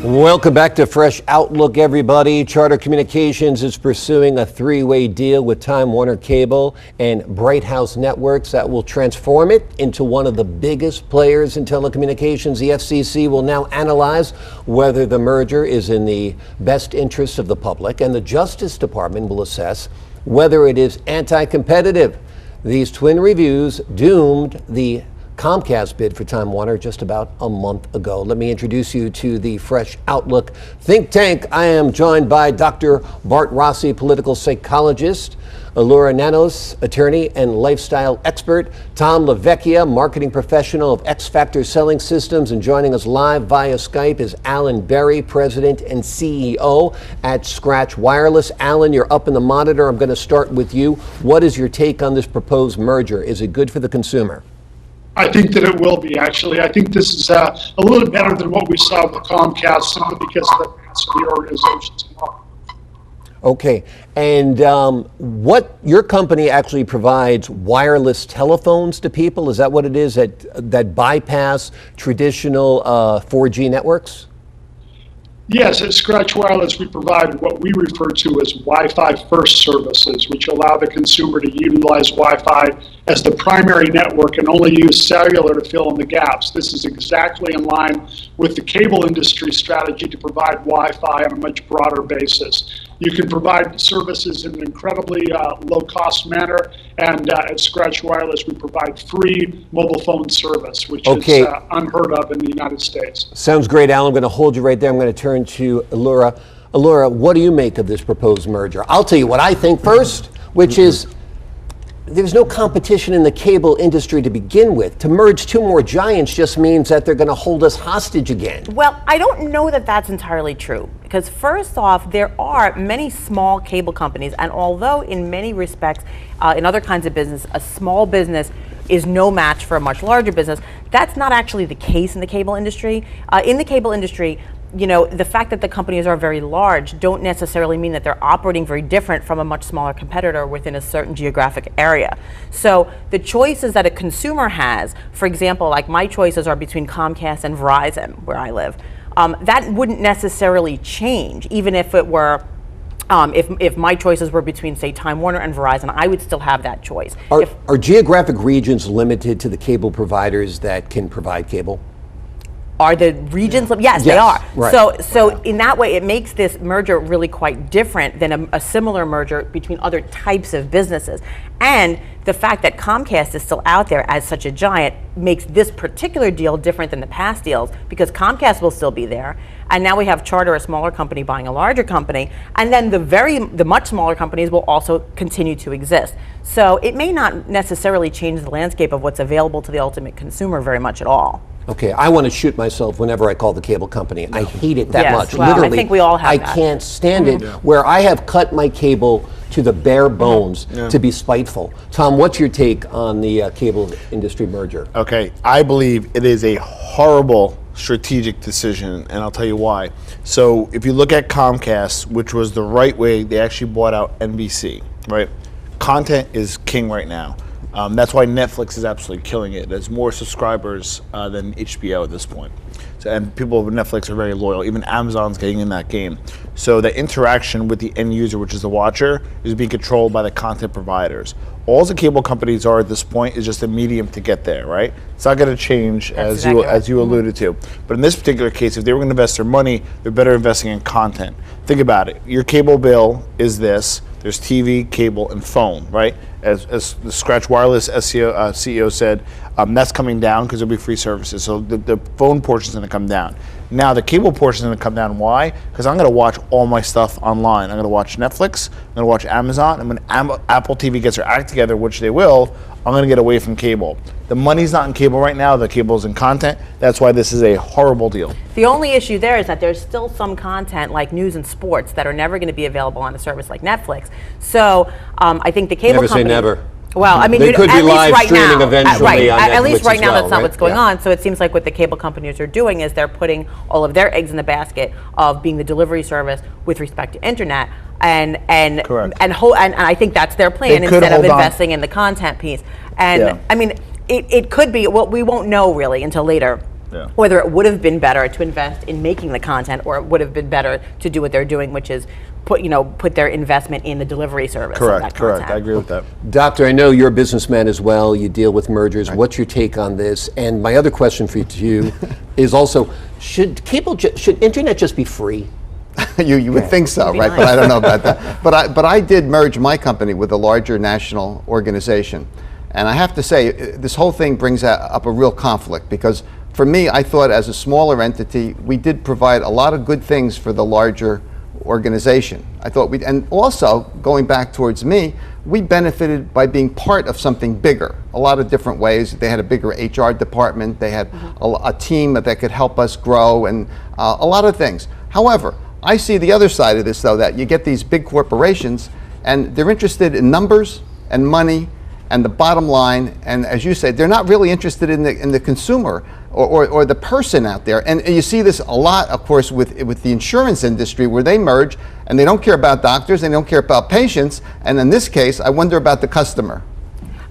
Welcome back to Fresh Outlook, everybody. Charter Communications is pursuing a three-way deal with Time Warner Cable and Bright House Networks that will transform it into one of the biggest players in telecommunications. The FCC will now analyze whether the merger is in the best interest of the public, and the Justice Department will assess whether it is anti-competitive. These twin reviews doomed the Comcast bid for Time Warner just about a month ago. Let me introduce you to the Fresh Outlook think tank. I am joined by Dr. Bart Rossi, political psychologist, Elura Nanos, attorney and lifestyle expert, Tom Lavecchia, marketing professional of X Factor Selling Systems, and joining us live via Skype is Alan Berrey, president and CEO at Scratch Wireless. Alan, you're up in the monitor. I'm going to start with you. What is your take on this proposed merger? Is it good for the consumer? I think that it will be, actually. I think this is a little better than what we saw with Comcast, simply because of the mass of the organizations involved. Okay, and what your company actually provides wireless telephones to people? Is that what it is, that bypass traditional 4G networks? Yes, at Scratch Wireless, we provide what we refer to as Wi-Fi first services, which allow the consumer to utilize Wi-Fi as the primary network and only use cellular to fill in the gaps. This is exactly in line with the cable industry strategy to provide Wi-Fi on a much broader basis. You can provide services in an incredibly low-cost manner, and at Scratch Wireless, we provide free mobile phone service, which is unheard of in the United States. Sounds great, Alan. I'm going to hold you right there. I'm going to turn to Elura. Elura, what do you make of this proposed merger? I'll tell you what I think first, which is there's no competition in the cable industry to begin with. To merge two more giants just means that they're going to hold us hostage again. Well, I don't know that that's entirely true, because first off, there are many small cable companies, and although in many respects, in other kinds of business, a small business is no match for a much larger business, that's not actually the case in the cable industry. In the cable industry, you know, the fact that the companies are very large don't necessarily mean that they're operating very different from a much smaller competitor within a certain geographic area. So the choices that a consumer has, for example, like my choices are between Comcast and Verizon, where I live, that wouldn't necessarily change, even if it were if my choices were between, say, Time Warner and Verizon, I would still have that choice. Are geographic regions limited to the cable providers that can provide cable? Are the regions? Yes, they are. Right. So in that way, it makes this merger really quite different than a similar merger between other types of businesses. And the fact that Comcast is still out there as such a giant makes this particular deal different than the past deals, because Comcast will still be there, and now we have Charter, a smaller company, buying a larger company, and then the much smaller companies will also continue to exist. So it may not necessarily change the landscape of what's available to the ultimate consumer very much at all. Okay, I want to shoot myself whenever I call the cable company. I hate it that much. Well, literally, I think we all have that. I can't stand it, where I have cut my cable to the bare bones to be spiteful. Tom, what's your take on the cable industry merger? Okay, I believe it is a horrible strategic decision, and I'll tell you why. So if you look at Comcast, which was the right way, they actually bought out NBC, right? Content is king right now. That's why Netflix is absolutely killing it. There's more subscribers than HBO at this point. So, and people with Netflix are very loyal. Even Amazon's getting in that game. So the interaction with the end user, which is the watcher, is being controlled by the content providers. All the cable companies are at this point is just a medium to get there, right? It's not going to change, as you alluded to. But in this particular case, if they were going to invest their money, they're better investing in content. Think about it. Your cable bill is this. There's TV, cable, and phone, right? As the Scratch Wireless CEO said, that's coming down because there'll be free services. So the phone portion is going to come down. Now the cable portion is going to come down. Why? Because I'm going to watch all my stuff online. I'm going to watch Netflix. I'm going to watch Amazon. And when Apple TV gets their act together, which they will, I'm going to get away from cable. The money's not in cable right now. The cable's in content. That's why this is a horrible deal. The only issue there is that there's still some content like news and sports that are never going to be available on a service like Netflix. So I think the cable company... Never say never. Well, I mean, they could be live right streaming now, eventually on Netflix at least right now, as well, that's not what's going on. So it seems like what the cable companies are doing is they're putting all of their eggs in the basket of being the delivery service with respect to internet, and I think that's their plan instead of investing in the content piece. And I mean, it could be. Well, we won't know really until later. Yeah. Whether it would have been better to invest in making the content, or it would have been better to do what they're doing, which is put their investment in the delivery service. Of that Correct. content. I agree with that. Doctor, I know you're a businessman as well. You deal with mergers. What's your take on this? And my other question for you is also, should internet just be free? You would think so, right? nice. But I don't know about that. But I did merge my company with a larger national organization. And I have to say, this whole thing brings up a real conflict, because for me, I thought as a smaller entity, we did provide a lot of good things for the larger organization. I thought and also going back towards me, we benefited by being part of something bigger, a lot of different ways. They had a bigger HR department, they had a team that could help us grow, and a lot of things. However, I see the other side of this, though, that you get these big corporations and they're interested in numbers and money and the bottom line, and as you said, they're not really interested in the consumer or the person out there. And you see this a lot, of course, with the insurance industry, where they merge and they don't care about doctors, they don't care about patients, and in this case, I wonder about the customer.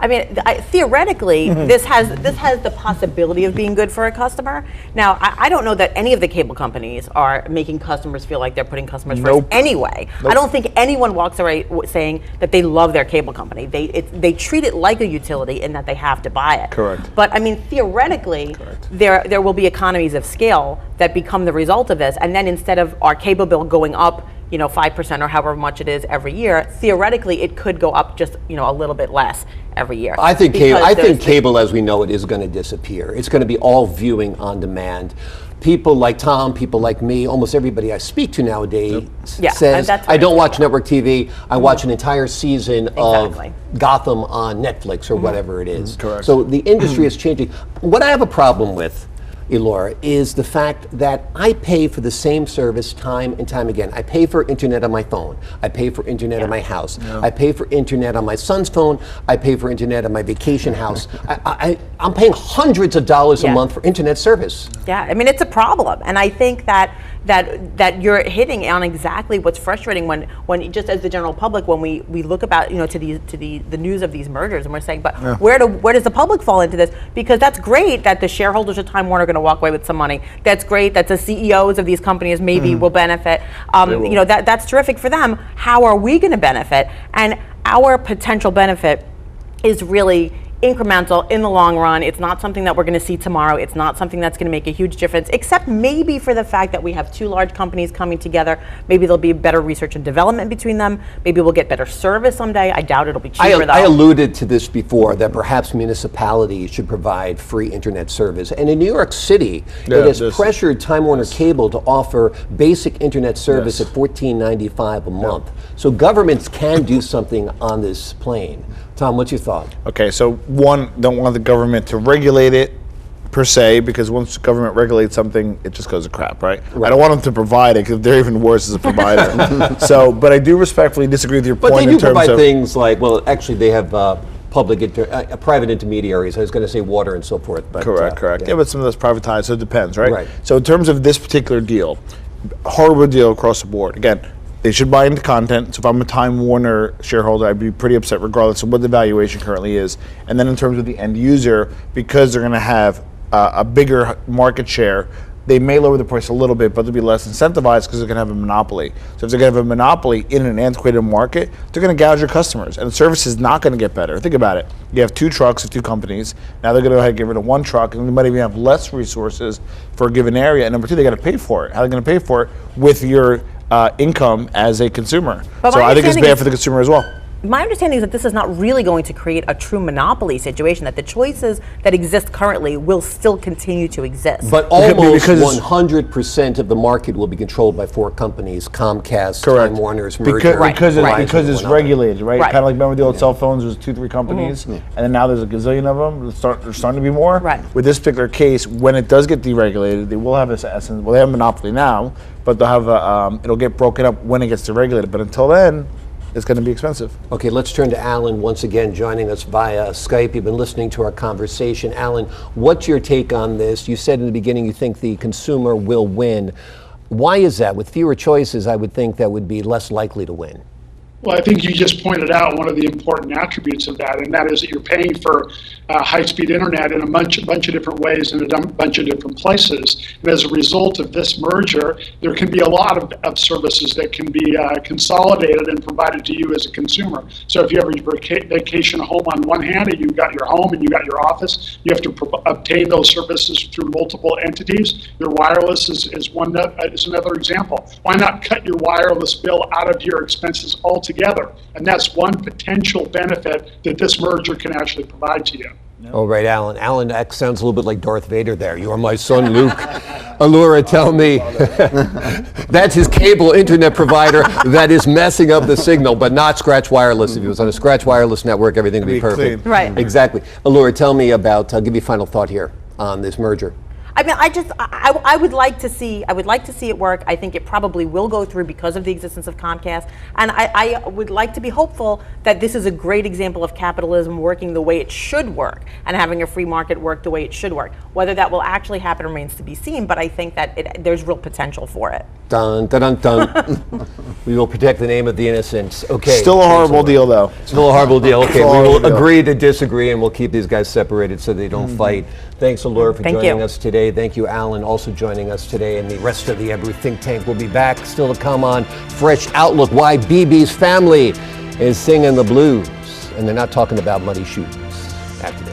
I mean, theoretically, this has the possibility of being good for a customer. Now, I don't know that any of the cable companies are making customers feel like they're putting customers first anyway. I don't think anyone walks away saying that they love their cable company. They treat it like a utility in that they have to buy it. Correct. But I mean, theoretically, there will be economies of scale that become the result of this. And then instead of our cable bill going up, 5% or however much it is every year, theoretically it could go up just, a little bit less every year. I think cable as we know it is going to disappear. It's going to be all viewing on demand. People like Tom, people like me, almost everybody I speak to nowadays says, I don't watch network TV, I watch an entire season of Gotham on Netflix or whatever it is. Correct. So the industry is changing. What I have a problem with, Elura, is the fact that I pay for the same service time and time again. I pay for internet on my phone. I pay for internet on my house. I pay for internet on my son's phone. I pay for internet on my vacation house. I'm paying hundreds of dollars a month for internet service. Yeah, I mean, it's a problem. And I think that you're hitting on exactly what's frustrating when just as the general public, when we look about, to the news of these mergers, and we're saying, but where does the public fall into this? Because that's great that the shareholders of Time Warner are going to walk away with some money. That's great that the CEOs of these companies maybe will benefit. That's terrific for them. How are we going to benefit? And our potential benefit is really incremental in the long run. It's not something that we're going to see tomorrow. It's not something that's going to make a huge difference, except maybe for the fact that we have two large companies coming together. Maybe there'll be better research and development between them. Maybe we'll get better service someday. I doubt it'll be cheaper though. I alluded to this before, that perhaps municipalities should provide free internet service. And in New York City, it has pressured Time Warner Cable to offer basic internet service at $14.95 a month. So governments can do something on this plane. Tom, what's your thought? Okay, so one, don't want the government to regulate it per se, because once the government regulates something, it just goes to crap, right? I don't want them to provide it, because they're even worse as a provider. But I do respectfully disagree with your point. But they do in terms provide of things like, well, actually they have private intermediaries. I was going to say water and so forth. But, correct. Yeah, but some of that's privatized, so it depends, right? Right. So in terms of this particular deal, horrible deal across the board. Again, they should buy into content. So if I'm a Time Warner shareholder, I'd be pretty upset regardless of what the valuation currently is. And then in terms of the end user, because they're going to have a bigger market share, they may lower the price a little bit, but they'll be less incentivized because they're going to have a monopoly. So if they're going to have a monopoly in an antiquated market, they're going to gouge your customers, and the service is not going to get better. Think about it. You have two trucks of two companies. Now they're going to go ahead and get rid of one truck, and they might even have less resources for a given area. And number two, they got to pay for it. How are they going to pay for it? With your income as a consumer. So I think it's bad for the consumer as well. My understanding is that this is not really going to create a true monopoly situation, that the choices that exist currently will still continue to exist. But almost 100% of the market will be controlled by four companies: Comcast, Time Warner's merger. Because it's regulated, right? Kind of like, remember the old cell phones, there's 2-3 companies, and then now there's a gazillion of them. There's starting to be more. Right. With this particular case, when it does get deregulated, they will have this essence. Well, they have a monopoly now, but they'll have it'll get broken up when it gets deregulated. But until then, it's going to be expensive. Okay, let's turn to Alan once again, joining us via Skype. You've been listening to our conversation. Alan, what's your take on this? You said in the beginning you think the consumer will win. Why is that? With fewer choices, I would think that would be less likely to win. Well, I think you just pointed out one of the important attributes of that, and that is that you're paying for high-speed internet in a bunch of different ways in a bunch of different places. And as a result of this merger, there can be a lot of services that can be consolidated and provided to you as a consumer. So if you have a vacation home on one hand, and you've got your home and you've got your office, you have to obtain those services through multiple entities. Your wireless is another example. Why not cut your wireless bill out of your expenses altogether? And that's one potential benefit that this merger can actually provide to you. All right, Alan. Alan, that sounds a little bit like Darth Vader there. You are my son, Luke. Elura, tell me. That's his cable internet provider that is messing up the signal, but not Scratch Wireless. If it was on a Scratch Wireless network, everything would be perfect. Clean. Right. Exactly. Elura, tell me about, I'll give you a final thought here on this merger. I mean, I would like to see it work. I think it probably will go through because of the existence of Comcast, and I would like to be hopeful that this is a great example of capitalism working the way it should work and having a free market work the way it should work. Whether that will actually happen remains to be seen, but I think that there's real potential for it. Dun, dun, dun, dun. We will protect the name of the innocent. Okay. Still a horrible deal, though. Still a horrible deal. Okay, Still a we will horrible deal. agree to disagree, and we'll keep these guys separated so they don't fight. Thanks, Elura, for Thank joining you. us today. Thank you, Alan, also joining us today. And the rest of the Ebru Think Tank will be back. Still to come on Fresh Outlook, why BB's family is singing the blues. And they're not talking about muddy shoes after this.